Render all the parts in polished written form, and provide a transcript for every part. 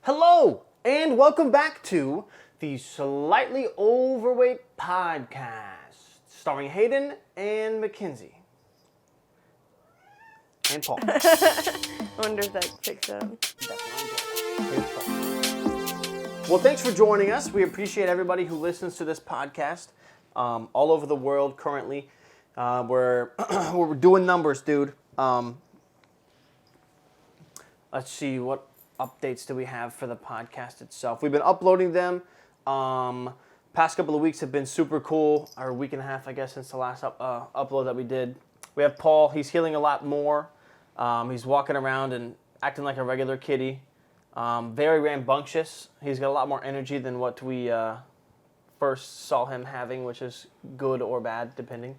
Hello, and welcome back to the Slightly Overweight podcast, starring Hayden and Mackenzie. And Paul. I wonder if that picks up. Here's Paul. Well, thanks for joining us. We appreciate everybody who listens to this podcast all over the world currently. We're doing numbers, dude. Let's see, what updates do we have for the podcast itself? We've been uploading them. Past couple of weeks have been super cool. Or a week and a half, I guess, since the last upload that we did. We have Paul. He's healing a lot more. He's walking around and acting like a regular kitty. Very rambunctious. He's got a lot more energy than what we first saw him having, which is good or bad, depending.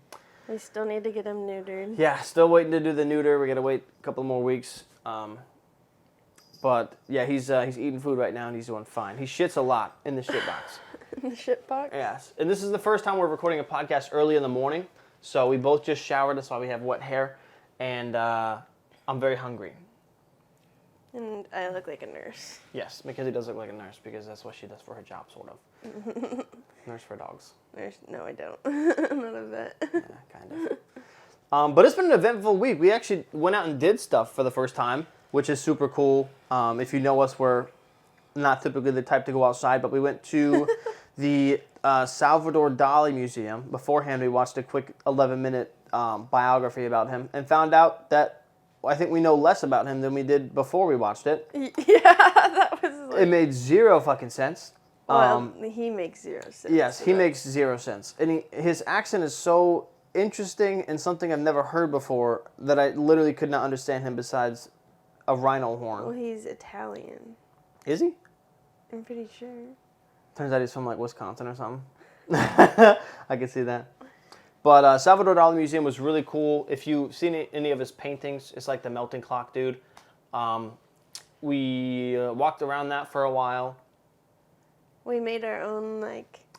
We still need to get him neutered. Yeah, still waiting to do the neuter. We got to wait a couple more weeks. But yeah, he's eating food right now and he's doing fine. He shits a lot in the shit box. In the shit box? Yes. And this is the first time we're recording a podcast early in the morning. So we both just showered. That's why we have wet hair. And I'm very hungry. And I look like a nurse. Yes, Mackenzie does look like a nurse because that's what she does for her job, sort of. Nurse for dogs. Nurse? No, I don't. I'm not a vet. Yeah, kind of. But it's been an eventful week. We actually went out and did stuff for the first time, which is super cool. If you know us, we're not typically the type to go outside, but we went to the Salvador Dali Museum. Beforehand, we watched a quick 11-minute biography about him and found out that I think we know less about him than we did before we watched it. Yeah, that was like... It made zero fucking sense. Well, he makes 0 sense. Yes, he makes 0 sense. And his accent is so interesting and something I've never heard before that I literally could not understand him besides a rhino horn. Well, he's Italian. Is he? I'm pretty sure. Turns out he's from like Wisconsin or something. I can see that. But Salvador Dali Museum was really cool. If you've seen any of his paintings, it's like the melting clock, dude. We walked around that for a while. We made our own,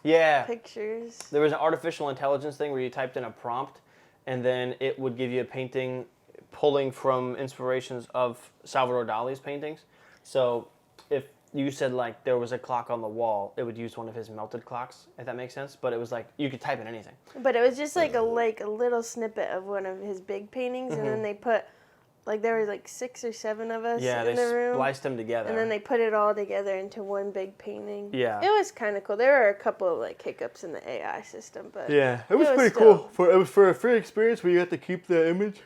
pictures. There was an artificial intelligence thing where you typed in a prompt, and then it would give you a painting pulling from inspirations of Salvador Dali's paintings. So if you said, there was a clock on the wall, it would use one of his melted clocks, if that makes sense. But it was you could type in anything. But it was just a little snippet of one of his big paintings, and then they put, there were 6 or 7 of us in the room. Yeah, they spliced them together. And then they put it all together into one big painting. Yeah. It was kind of cool. There were a couple of, hiccups in the AI system, but... Yeah, it was pretty cool. It was for a free experience where you got to keep the image.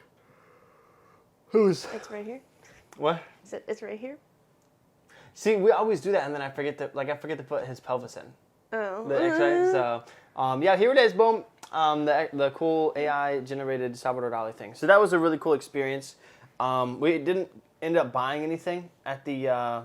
It's right here. What? It's right here. See, we always do that, and then I forget to put his pelvis in. Oh. The X-ray. So, yeah, here it is. Boom. The cool AI generated Salvador Dali thing. So that was a really cool experience. We didn't end up buying anything at the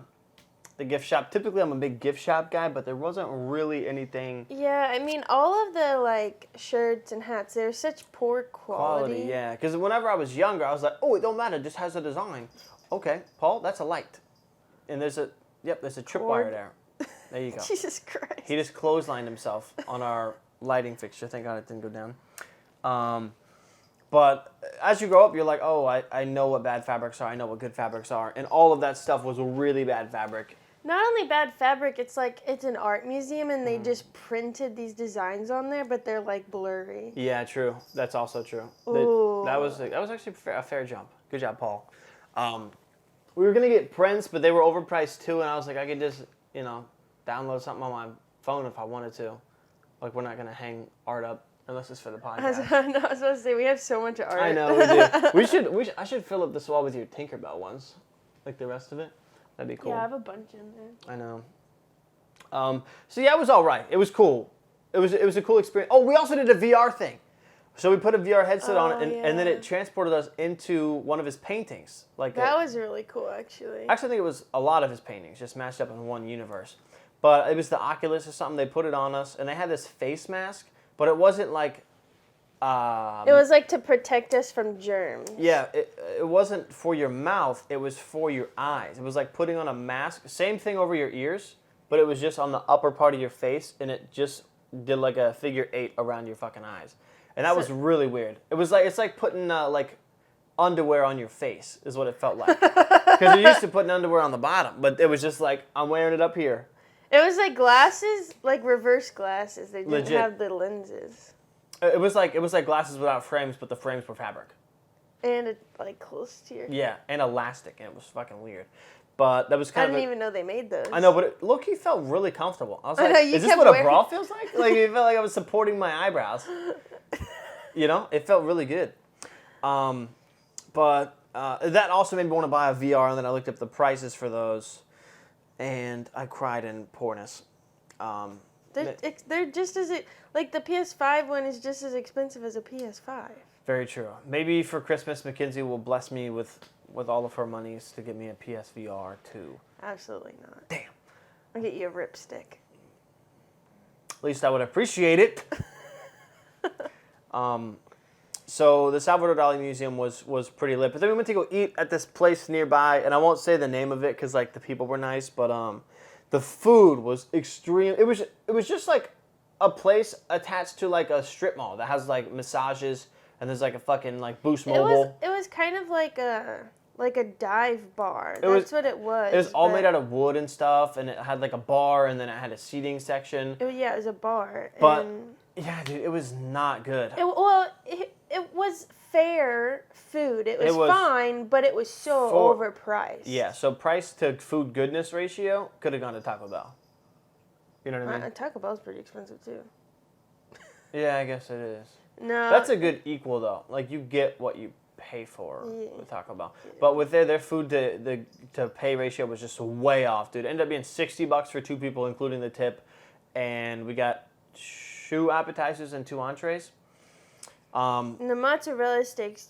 gift shop. Typically, I'm a big gift shop guy, but there wasn't really anything. Yeah, I mean, all of the shirts and hats, they're such poor quality. Yeah, because whenever I was younger, I was like, oh, it don't matter, it just has a design. Okay, Paul, that's a light. And there's a tripwire there. There you go. Jesus Christ. He just clotheslined himself on our lighting fixture. Thank God it didn't go down. But as you grow up, you're like, oh, I know what bad fabrics are. I know what good fabrics are. And all of that stuff was really bad fabric. Not only bad fabric, it's it's an art museum and they just printed these designs on there, but they're blurry. Yeah, true. That's also true. That was actually a fair jump. Good job, Paul. We were going to get prints, but they were overpriced too, and I was like, I could just, download something on my phone if I wanted to. We're not going to hang art up unless it's for the podcast. I was supposed to say, we have so much art. I know, we do. I should fill up this wall with your Tinkerbell ones, the rest of it. That'd be cool. Yeah, I have a bunch in there. I know. So yeah, it was all right. It was cool. It was a cool experience. Oh, we also did a VR thing. So we put a VR headset on it, and then it transported us into one of his paintings. That was really cool, actually. Actually, I think it was a lot of his paintings, just mashed up in one universe. But it was the Oculus or something. They put it on us, and they had this face mask, but it wasn't it was to protect us from germs. Yeah, it wasn't for your mouth. It was for your eyes. It was like putting on a mask. Same thing over your ears, but it was just on the upper part of your face, and it just did a figure 8 around your fucking eyes. And that was really weird. It was it's like putting underwear on your face is what it felt like. Because you're used to putting underwear on the bottom, but it was just like, I'm wearing it up here. It was like glasses, like reverse glasses. They didn't Legit. have the lenses. It was like glasses without frames, but the frames were fabric. And it like close to your. Yeah, and elastic, and it was fucking weird. But that was kind I of. didn't even know they made those. I know, but it low-key felt really comfortable. I was I like, know, you is this kept what a wearing- bra feels like? Like, it felt like I was supporting my eyebrows. You know? It felt really good. But that also made me want to buy a VR, and then I looked up the prices for those, and I cried in poorness. They're just as like the PS5 one is just as expensive as a PS5. Very true. Maybe for Christmas, Mackenzie will bless me with all of her monies to get me a PSVR 2. Absolutely not. Damn. I'll get you a ripstick. At least I would appreciate it. So the Salvador Dali Museum was pretty lit. But then we went to go eat at this place nearby, and I won't say the name of it because like the people were nice, but the food was extreme. It was just like a place attached to like a strip mall that has like massages, and there's like a fucking like Boost Mobile. It was kind of like a dive bar. That's what it was. It was all made out of wood and stuff, and it had like a bar, and then it had a seating section. Yeah, it was a bar. But yeah, dude, it was not good. It was fair food. It was fine, but it was so overpriced. Yeah, so price to food goodness ratio could have gone to Taco Bell. You know what I mean? Taco Bell's pretty expensive too. Yeah, I guess it is. No. That's a good equal though. Like you get what you pay for with Taco Bell. Yeah. But with their food to pay ratio was just way off, dude. It ended up being $60 for 2 people, including the tip, and we got 2 appetizers and 2 entrees. The mozzarella sticks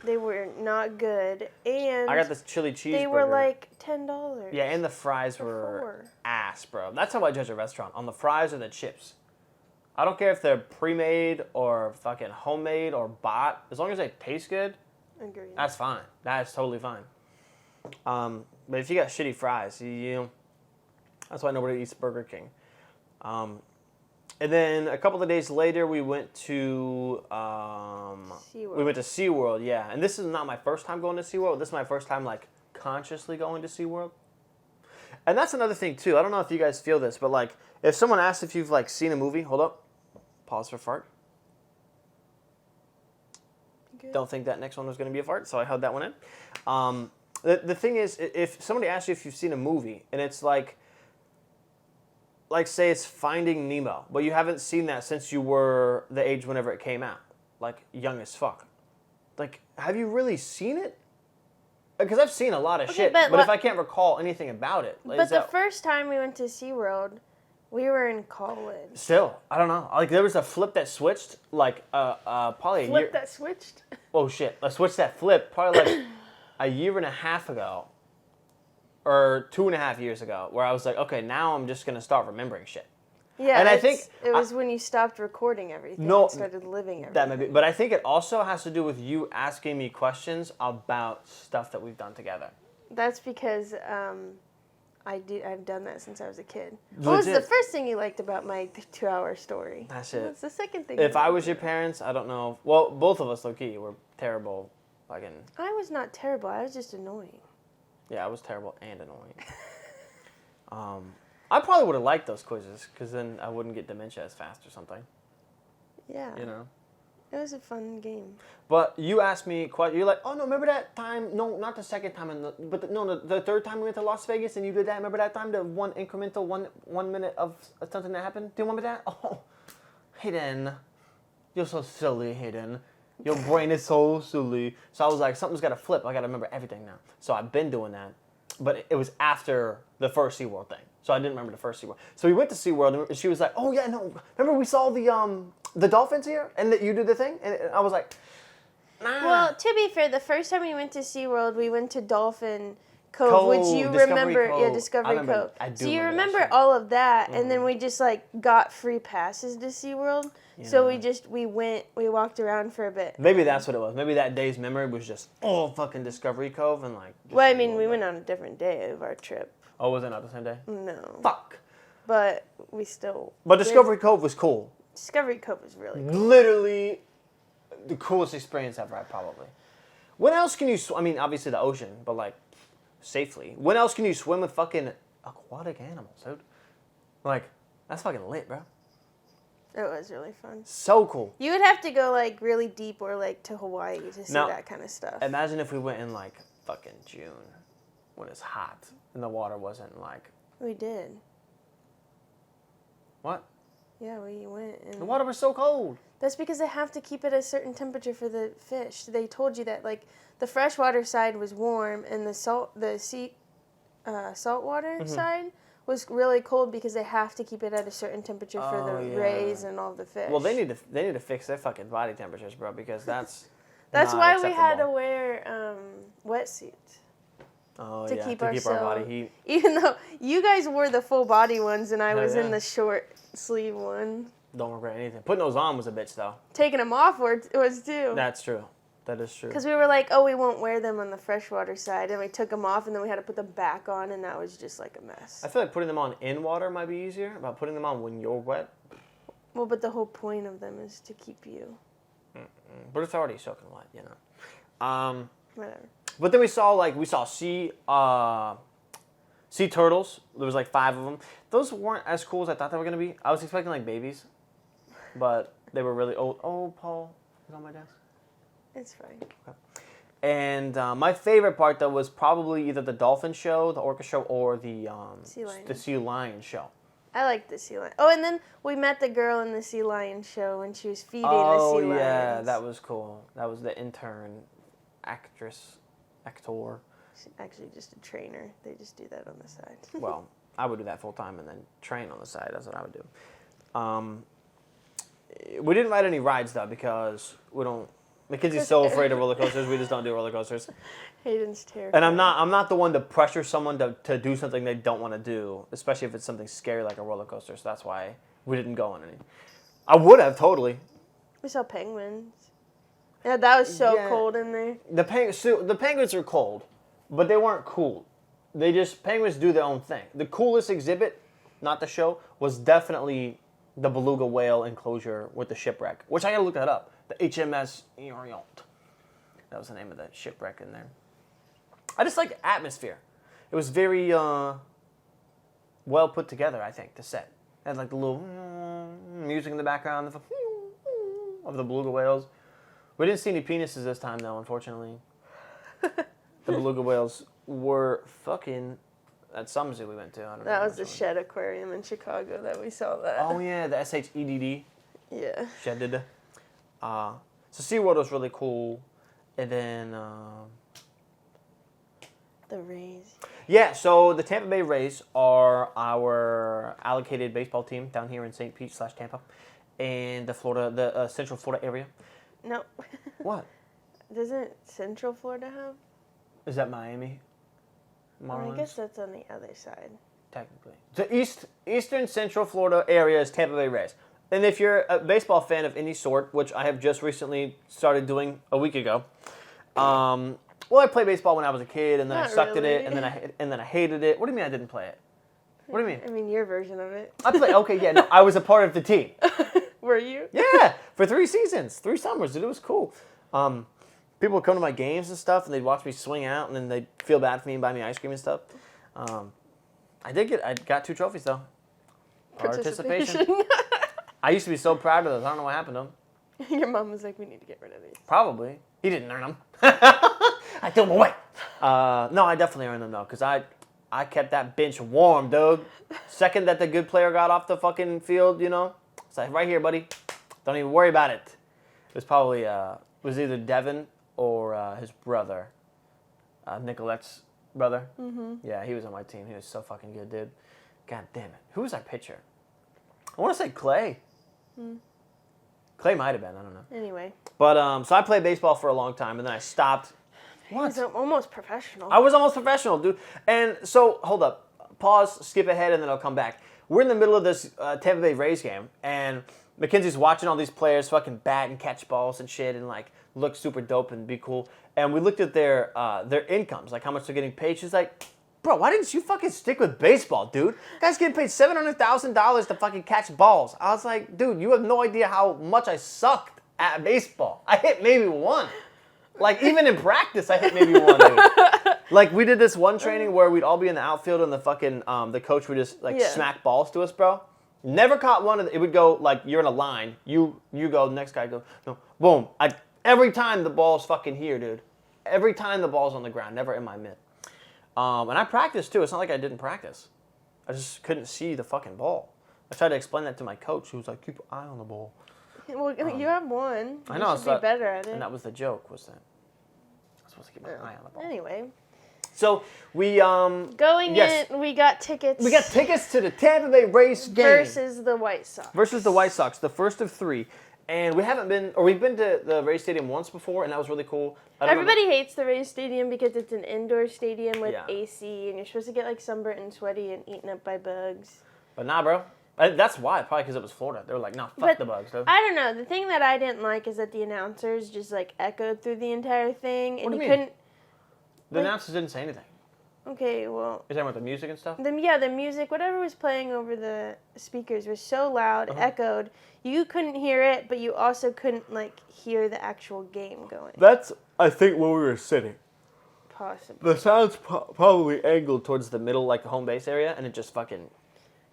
they were not good, and I got this chili cheeseburger. They were like $10. Yeah, and the fries were ass, bro. That's how I judge a restaurant, on the fries or the chips. I don't care if they're pre-made or fucking homemade or bought. As long as they taste good, Agreed. That's fine. That is totally fine. But if you got shitty fries, that's why nobody eats Burger King. And then a couple of days later, we went to SeaWorld. We went to SeaWorld, yeah. And this is not my first time going to SeaWorld. This is my first time like consciously going to SeaWorld. And that's another thing too. I don't know if you guys feel this, but like if someone asks if you've like seen a movie, hold up. Pause for fart. Good. Don't think that next one was going to be a fart, so I held that one in. The thing is, if somebody asks you if you've seen a movie, and it's like say it's Finding Nemo, but you haven't seen that since you were the age whenever it came out, like young as fuck. Like, have you really seen it? Because I've seen a lot of shit, but if I can't recall anything about it. But the first time we went to SeaWorld, we were in college. Still, I don't know. Like, there was a flip that switched, like, probably a year. Flip that switched? Oh, shit. A switch that flipped probably, like, a year and a half ago. Or 2.5 years ago, where I was like, okay, now I'm just going to start remembering shit. Yeah, and I think it was when you stopped recording everything and started living everything. That may be, but I think it also has to do with you asking me questions about stuff that we've done together. That's because I've done that since I was a kid. What was the first thing you liked about my 2-hour story? That's it. What's the second thing? If I was your parents, I don't know. Well, both of us, low-key, were terrible. Fucking. I was not terrible. I was just annoying. Yeah, I was terrible and annoying. I probably would have liked those quizzes, because then I wouldn't get dementia as fast or something. Yeah. You know? It was a fun game. But you asked me, you're like, oh, no, remember that time? No, not the second time, the third time we went to Las Vegas and you did that? Remember that time, the one incremental 1 minute of something that happened? Do you remember that? Oh, Hayden. You're so silly, Hayden. Your brain is so silly. So I was like, something's got to flip. I got to remember everything now. So I've been doing that. But it was after the first SeaWorld thing. So I didn't remember the first SeaWorld. So we went to SeaWorld, and she was like, oh, yeah, no. Remember we saw the dolphins here? And that you did the thing? And I was like, nah. Well, to be fair, the first time we went to SeaWorld, we went to Dolphin Cove, which you remember. Cove. Yeah, Discovery Cove. So you remember all of that, and then we just like got free passes to SeaWorld. Yeah. So we walked around for a bit. Maybe that's what it was. Maybe that day's memory was just fucking Discovery Cove and like. Well, I mean, we went on a different day of our trip. Oh, was it not the same day? No. Fuck. But we still. But Discovery Cove was cool. Discovery Cove was really cool. Literally, the coolest experience ever, probably. When else can you I mean, obviously the ocean, but like safely. When else can you swim with fucking aquatic animals, dude? Like, that's fucking lit, bro. It was really fun. So cool. You would have to go like really deep or like to Hawaii to see that kind of stuff. Imagine if we went in like fucking June when it's hot and the water wasn't like. We did. What? Yeah, we went. And the water was so cold. That's because they have to keep it at a certain temperature for the fish. They told you that like the freshwater side was warm and the saltwater side was really cold because they have to keep it at a certain temperature for the rays and all the fish. Well, they need to fix their fucking body temperatures, bro, because that's why acceptable. we had to wear wetsuits. Oh, to keep our body heat. Even though you guys wore the full body ones and I was in the short sleeve one. Don't regret anything. Putting those on was a bitch, though. Taking them off was too. That's true. That is true. Because we were like, oh, we won't wear them on the freshwater side. And we took them off, and then we had to put them back on, and that was just like a mess. I feel like putting them on in water might be easier, but putting them on when you're wet. Well, but the whole point of them is to keep you. But it's already soaking wet, you know. Whatever. But then we saw sea turtles. There was like 5 of them. Those weren't as cool as I thought they were going to be. I was expecting like babies, but they were really old. Oh, Paul is on my desk. It's fine. Okay. And my favorite part, though, was probably either the dolphin show, the orca show, or the sea lion show. I liked the sea lion. Oh, and then we met the girl in the sea lion show when she was feeding the sea lions. Oh, yeah, that was cool. That was the intern, actor. She's actually just a trainer. They just do that on the side. Well, I would do that full time and then train on the side. That's what I would do. We didn't ride any rides, though, because we don't... Mackenzie's so afraid of roller coasters. We just don't do roller coasters. Hayden's terrified. And I'm not the one to pressure someone to do something they don't want to do, especially if it's something scary like a roller coaster. So that's why we didn't go on any. I would have totally. We saw penguins. Yeah, that was so cold in there. The penguins are cold, but they weren't cool. Penguins do their own thing. The coolest exhibit, not the show, was definitely the beluga whale enclosure with the shipwreck, which I gotta look that up. The HMS Orient. That was the name of the shipwreck in there. I just like the atmosphere. It was very well put together, I think, the set. It had like the little music in the background of the beluga whales. We didn't see any penises this time, though, unfortunately. The beluga whales were fucking... At some zoo we went to. I don't know. That was the Shed Aquarium in Chicago that we saw that. Oh, yeah, the SHEDD. Yeah. Shedded. So SeaWorld was really cool. And then... the Rays. Yeah, so the Tampa Bay Rays are our allocated baseball team down here in St. Pete/Tampa. And the Central Florida area. No. What? Doesn't Central Florida have? Is that Miami? Marlins? Well, I guess that's on the other side. Technically. The Eastern Central Florida area is Tampa Bay Rays. And if you're a baseball fan of any sort, which I have just recently started doing a week ago, well, I played baseball when I was a kid, and then I sucked at it, and then I hated it. What do you mean I didn't play it? What do you mean? I mean your version of it. I played. Okay, yeah, no, I was a part of the team. Were you? Yeah, for 3 seasons, 3 summers, dude. It was cool. People would come to my games and stuff, and they'd watch me swing out, and then they'd feel bad for me and buy me ice cream and stuff. I got 2 trophies though. Participation. I used to be so proud of those. I don't know what happened to them. Your mom was like, "We need to get rid of these." Probably. He didn't earn them. I threw them away. No, I definitely earned them though, because I kept that bench warm, dude. Second that the good player got off the fucking field, you know, it's like, right here, buddy. Don't even worry about it. It was probably was either Devin or his brother, Nicolette's brother. Mm-hmm. Yeah, he was on my team. He was so fucking good, dude. God damn it. Who was our pitcher? I want to say Clay. Clay might have been. I don't know. Anyway. But so I played baseball for a long time, and then I stopped. What? He's almost professional. I was almost professional, dude. And so, hold up. Pause, skip ahead, and then I'll come back. We're in the middle of this Tampa Bay Rays game, and Mackenzie's watching all these players fucking bat and catch balls and shit and, like, look super dope and be cool. And we looked at their incomes, like how much they're getting paid. She's like, bro, why didn't you fucking stick with baseball, dude? Guy's getting paid $700,000 to fucking catch balls. I was like, dude, you have no idea how much I sucked at baseball. I hit maybe 1. Like, even in practice, I hit maybe one, dude. Like, we did this one training where we'd all be in the outfield and the fucking, the coach would just, like, smack balls to us, bro. Never caught one. It would go, like, you're in a line. You go, next guy goes, no, boom. Every time the ball's fucking here, dude. Every time the ball's on the ground, never in my mitt. And I practiced, too. It's not like I didn't practice. I just couldn't see the fucking ball. I tried to explain that to my coach, who was like, keep an eye on the ball. Well, you have one. I know. You should be better at it. And that was the joke, was that I was supposed to keep my eye on the ball. Anyway. So, we, Going in, we got tickets. We got tickets to the Tampa Bay Rays game. Versus the White Sox. The first of 3. And we've been to the Rays Stadium once before, and that was really cool. Everybody hates the Rays Stadium because it's an indoor stadium with AC, and you're supposed to get, like, sunburnt and sweaty and eaten up by bugs. But nah, bro. That's why. Probably because it was Florida. They were like, nah, fuck the bugs, dude. I don't know. The thing that I didn't like is that the announcers just, like, echoed through the entire thing. And what do you you mean? The announcers didn't say anything. Okay, well... You're talking about the music and stuff? The music, whatever was playing over the speakers was so loud, echoed. You couldn't hear it, but you also couldn't, like, hear the actual game going. That's, I think, where we were sitting. Possibly. The sound's probably angled towards the middle, like, the home base area, and it just fucking...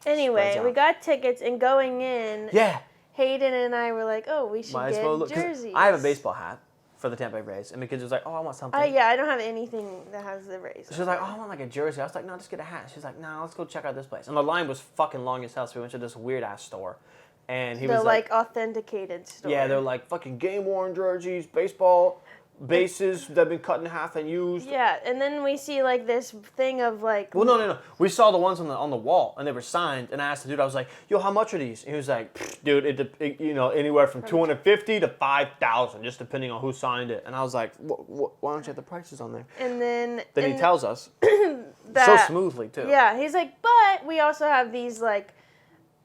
Anyway, we got tickets, and going in, Hayden and I were like, oh, we should get jerseys. I have a baseball hat for the Tampa Bay Rays, and Mackenzie was like, oh, I want something. I don't have anything that has the Rays. She was like, oh, I want like a jersey. I was like, no, just get a hat. She's like, no, let's go check out this place. And the line was fucking long as hell, so we went to this weird-ass store. And he was like... authenticated store. Yeah, they're like fucking game-worn jerseys, baseball... bases that have been cut in half and used. Yeah, and then we see like this thing of like... Well, no. We saw the ones on the wall, and they were signed, and I asked the dude, I was like, yo, how much are these? And he was like, dude, it anywhere from $250 to $5,000, just depending on who signed it. And I was like, why don't you have the prices on there? And then... Then he tells us, so smoothly, too. Yeah, he's like, but we also have these, like,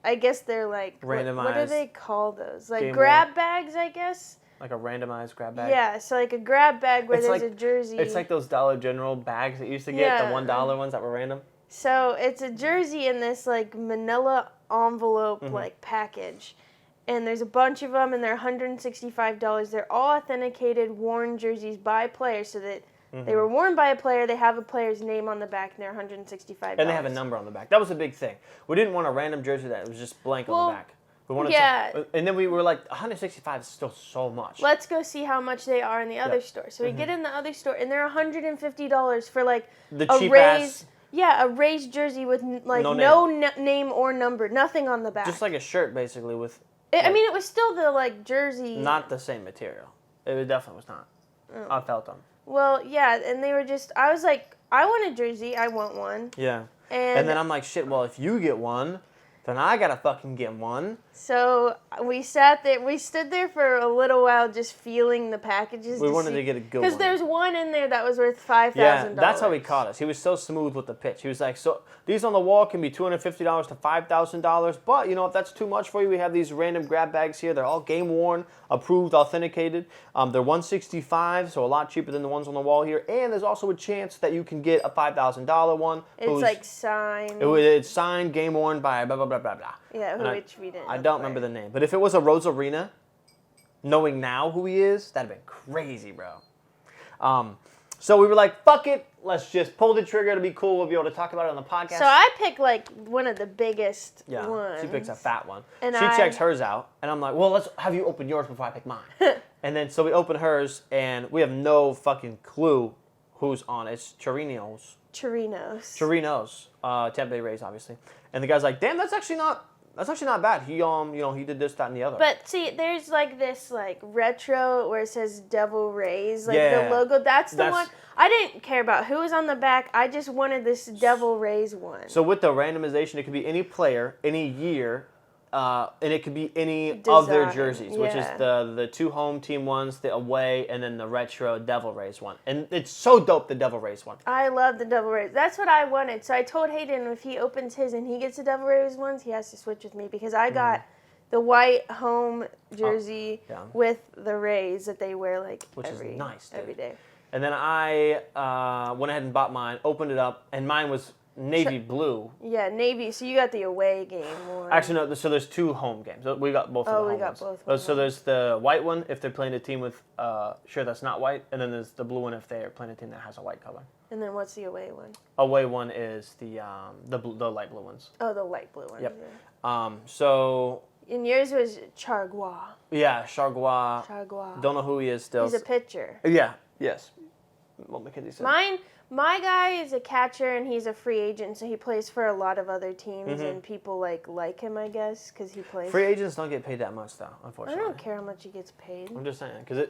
I guess they're like... randomized... What do they call those? Like grab bags, I guess? Like a randomized grab bag? Yeah, so like a grab bag where there's a jersey. It's like those Dollar General bags that you used to get, the $1 ones that were random. So it's a jersey in this like manila envelope like package. And there's a bunch of them, and they're $165. They're all authenticated, worn jerseys by players, so that they were worn by a player, they have a player's name on the back, and they're $165. And they have a number on the back. That was a big thing. We didn't want a random jersey that was just blank on the back. We wanted and then we were like, 165 is still so much. Let's go see how much they are in the other store. So we get in the other store, and they're $150 for like the cheap ass. Yeah, a Rays jersey with like no name or number, nothing on the back. Just like a shirt, basically. With. I mean, it was still the like jersey. Not the same material. It definitely was not. I felt them. Well, yeah, and they were just. I was like, I want a jersey. I want one. Yeah. And then I'm like, shit. Well, if you get one, then I gotta fucking get one. So we sat there. We stood there for a little while, just feeling the packages. We wanted to get a good one. Because there's one in there that was worth $5,000. Yeah, that's how he caught us. He was so smooth with the pitch. He was like, so these on the wall can be $250 to $5,000, but if that's too much for you, we have these random grab bags here. They're all game worn, approved, authenticated. They're $165, so a lot cheaper than the ones on the wall here. And there's also a chance that you can get a $5,000 one. It's like signed. It's signed, game worn by blah blah blah blah blah. Yeah, which we didn't. I don't remember the name, but if it was a Rose Arena, knowing now who he is, that'd have been crazy, bro. So we were like, fuck it, let's just pull the trigger to be cool. We'll be able to talk about it on the podcast. So I picked like one of the biggest ones. She picks a fat one. And she checks hers out, and I'm like, well, let's have you open yours before I pick mine. And then so we open hers, and we have no fucking clue who's on it. It's Chirinos, Tampa Bay Rays, obviously. And the guy's like, damn, that's actually not bad. He he did this, that, and the other. But see, there's like this like retro where it says Devil Rays, like the logo. That's the one. I didn't care about who was on the back. I just wanted this Devil Rays one. So with the randomization, it could be any player, any year, and it could be any of their jerseys, which is the two home team ones, the away, and then the retro Devil Rays one. And it's so dope, the Devil Rays one. I love the Devil Rays. That's what I wanted. So I told Hayden if he opens his and he gets the Devil Rays ones, he has to switch with me because I got the white home jersey with the Rays that they wear every day. And then I went ahead and bought mine, opened it up, and mine was navy blue. Yeah, navy. So you got the away game one. Actually, no. So there's 2 home games. We got both of the home we got ones. both. So there's the white one if they're playing a team with shirt that's not white, and then there's the blue one if they're playing a team that has a white color. And then what's the away one? Away one is the light blue ones. Oh, the light blue one. Yep. Yeah. So. And yours was Chargois. Yeah, Chargois. Don't know who he is still. He's a pitcher. Yeah. Yes. What Mackenzie said. My guy is a catcher, and he's a free agent, so he plays for a lot of other teams, and people like him, I guess, because he plays. Free agents don't get paid that much, though, unfortunately. I don't care how much he gets paid. I'm just saying, because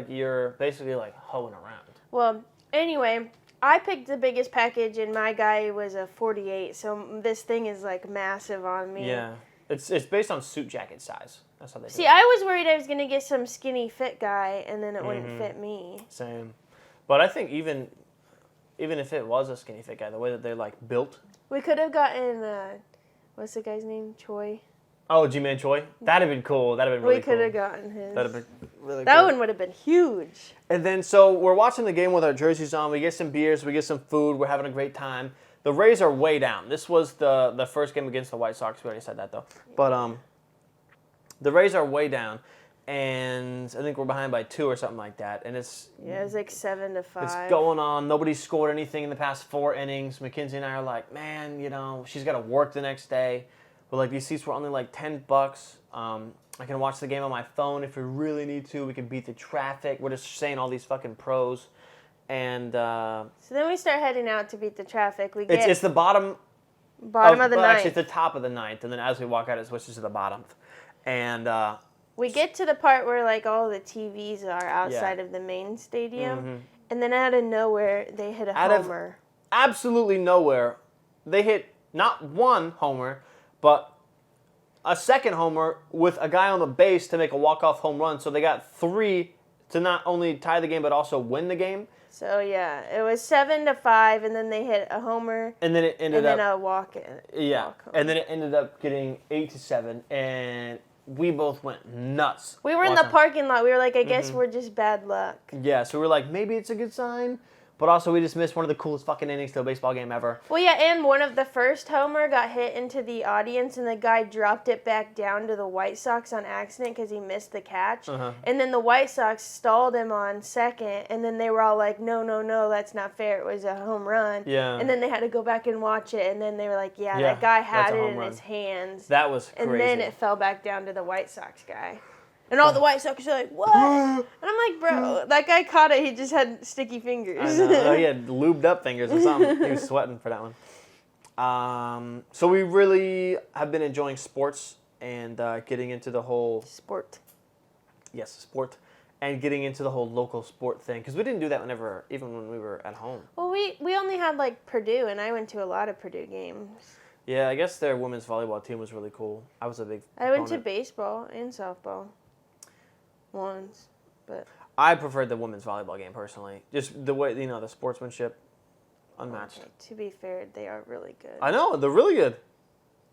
you're basically like hoeing around. Well, anyway, I picked the biggest package, and my guy was a 48, so this thing is like massive on me. Yeah, it's based on suit jacket size. That's how they do it. See, I was worried I was gonna get some skinny fit guy, and then it wouldn't fit me. Same, but I think even if it was a skinny fit guy, the way that they're like built. We could have gotten what's the guy's name? Choi. Oh, G-Man Choi. That'd have been cool. That'd have been really cool. We could have gotten his. That'd have been really cool. That one would have been huge. And then, so we're watching the game with our jerseys on. We get some beers. We get some food. We're having a great time. The Rays are way down. This was the first game against the White Sox. We already said that, though. But the Rays are way down. And I think we're behind by 2 or something like that. And it's like 7-5. It's going on. Nobody's scored anything in the past 4 innings. Mackenzie and I are like, man, she's got to work the next day. But like these seats were only like $10. I can watch the game on my phone if we really need to. We can beat the traffic. We're just saying all these fucking pros. And so then we start heading out to beat the traffic. It's the bottom of the ninth. Actually, it's the top of the ninth. And then as we walk out, it switches to the bottom. And we get to the part where like all the TVs are outside of the main stadium, and then out of nowhere they hit a homer. Absolutely nowhere, they hit not one homer, but a second homer with a guy on the base to make a walk-off home run. So they got 3 to not only tie the game but also win the game. So yeah, it was 7-5, and then they hit a homer, and then it ended up a walk in. Yeah, and then it ended up getting 8-7, and we both went nuts. We were in the parking lot. We were like, I guess we're just bad luck. Yeah, so we were like, maybe it's a good sign. But also, we just missed one of the coolest fucking innings to a baseball game ever. Well, yeah, and one of the first homer got hit into the audience, and the guy dropped it back down to the White Sox on accident because he missed the catch. And then the White Sox stalled him on second, and then they were all like, no, that's not fair. It was a home run. Yeah. And then they had to go back and watch it, and then they were like, that guy had it in his hands. That was crazy. And then it fell back down to the White Sox guy. And all the White Sox are like, what? And I'm like, bro, that guy caught it. He just had sticky fingers. I know. He had lubed up fingers or something. He was sweating for that one. So we really have been enjoying sports and getting into the whole... Sport. Yes, sport. And getting into the whole local sport thing. Because we didn't do that even when we were at home. Well, we only had, like, Purdue, and I went to a lot of Purdue games. Yeah, I guess their women's volleyball team was really cool. I was a big I went to baseball and softball. Once, but I preferred the women's volleyball game personally. Just the way the sportsmanship, unmatched. Okay, to be fair, they are really good. I know they're really good.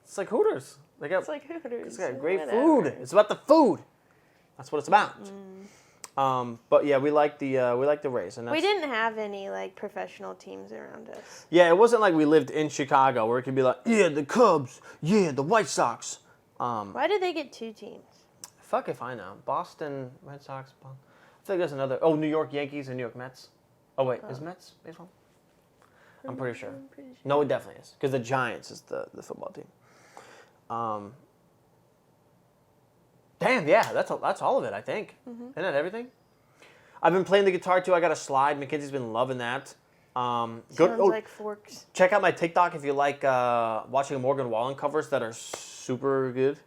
It's like Hooters. It's like Hooters. It's got great food. It's about the food. That's what it's about. But yeah, we like the Rays, and we didn't have any like professional teams around us. Yeah, it wasn't like we lived in Chicago where it could be like, yeah, the Cubs, yeah, the White Sox. Why did they get 2 teams? Fuck if I know. Boston Red Sox. I think there's another. Oh, New York Yankees and New York Mets. Oh wait, is Mets baseball? I'm pretty sure. No, it definitely is because the Giants is the football team. Damn, yeah, that's all of it. I think. Isn't that everything? I've been playing the guitar too. I got a slide. Mackenzie's been loving that. Sounds like forks. Check out my TikTok if you like watching Morgan Wallen covers that are super good.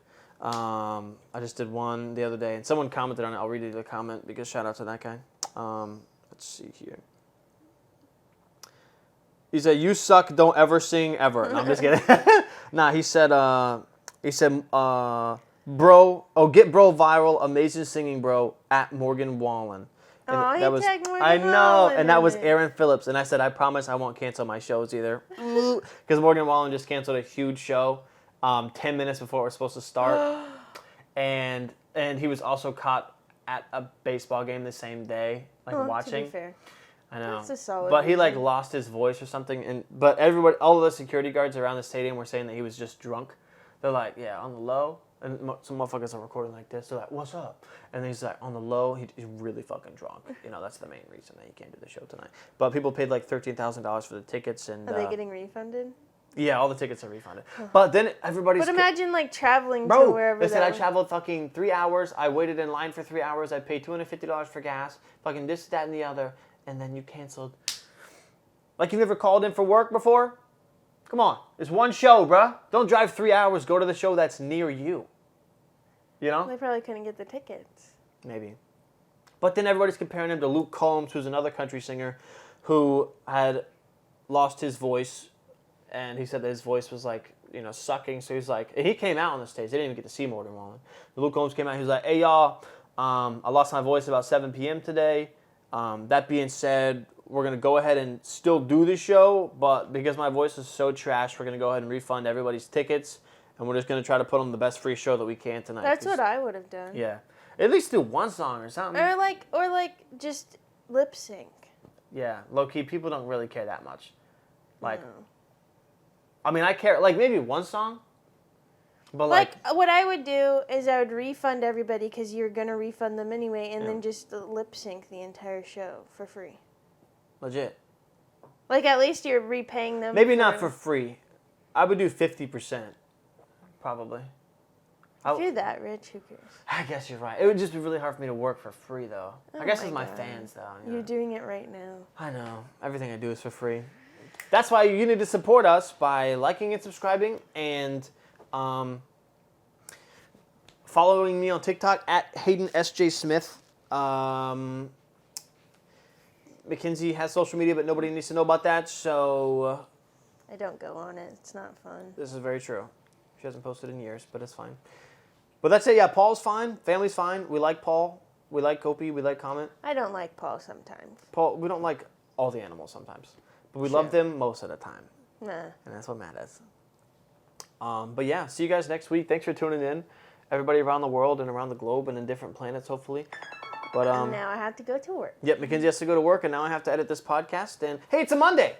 I just did one the other day, and someone commented on it. I'll read you the comment because shout out to that guy. Let's see here. He said, "You suck. Don't ever sing ever." No, I'm just kidding. Nah, he said, bro. Oh, get bro viral. Amazing singing, bro. At Morgan Wallen. And that was, tagged Morgan I know, Wallen and that in was it. Aaron Phillips. And I said, I promise I won't cancel my shows either. Because Morgan Wallen just canceled a huge show 10 minutes before it was supposed to start. and he was also caught at a baseball game the same day, watching. To be fair. I know. That's a solid But he reason. lost his voice or something, but everybody, all of the security guards around the stadium were saying that he was just drunk. They're like, yeah, on the low, and some motherfuckers are recording like this. They're like, what's up? And he's like, on the low, he's really fucking drunk. That's the main reason that he came to the show tonight. But people paid like $13,000 for the tickets, and Are they getting refunded? yeah, all the tickets are refunded. But then everybody's. But imagine traveling Bro, to wherever. they said I traveled fucking 3 hours. I waited in line for 3 hours. I paid $250 for gas. Fucking this, that, and the other. And then you canceled. Like, you never called in for work before? Come on. It's one show, bruh. Don't drive 3 hours. Go to the show that's near you. You know? They probably couldn't get the tickets. Maybe. But then everybody's comparing him to Luke Combs, who's another country singer who had lost his voice. And he said that his voice was sucking. So he's like, and he came out on the stage. They didn't even get to see Morgan Wallen. Luke Combs came out. He was like, hey, y'all, I lost my voice about 7 p.m. today. That being said, we're going to go ahead and still do the show. But because my voice is so trash, we're going to go ahead and refund everybody's tickets. And we're just going to try to put on the best free show that we can tonight. That's what I would have done. Yeah. At least do one song or something. Or just lip sync. Yeah. Low-key, people don't really care that much. No. I mean, I care, maybe one song, but what I would do is I would refund everybody because you're going to refund them anyway, and then just lip sync the entire show for free. Legit. At least you're repaying them. Maybe not for free. I would do 50%, probably. If you're that rich, who cares? I guess you're right. It would just be really hard for me to work for free, though. I guess it's my God. fans, though. You're doing it right now. I know. Everything I do is for free. That's why you need to support us by liking and subscribing and following me on TikTok at Hayden S.J. Smith. Mackenzie has social media, but nobody needs to know about that, so... I don't go on it. It's not fun. This is very true. She hasn't posted in years, but it's fine. But that's it. Yeah, Paul's fine. Family's fine. We like Paul. We like Kopi. We like Comet. I don't like Paul sometimes. Paul, we don't like all the animals sometimes. But we Sure. love them most of the time. Nah. And that's what matters. But yeah, see you guys next week. Thanks for tuning in. Everybody around the world and around the globe and in different planets, hopefully. But now I have to go to work. Yep, Mackenzie has to go to work, and now I have to edit this podcast. And hey, it's a Monday,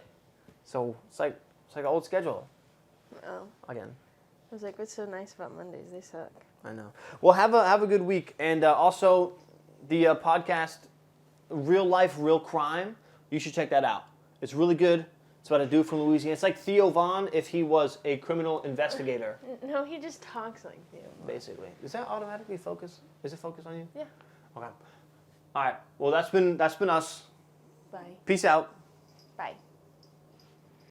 so it's like an old schedule. Oh. Again. I was like, what's so nice about Mondays? They suck. I know. Well, have a good week, and also the podcast, Real Life, Real Crime. You should check that out. It's really good. It's about a dude from Louisiana. It's like Theo Von if he was a criminal investigator. No, he just talks like Theo. Basically. Is that automatically focus? Is it focused on you? Yeah. Okay. All right. Well, that's been us. Bye. Peace out. Bye.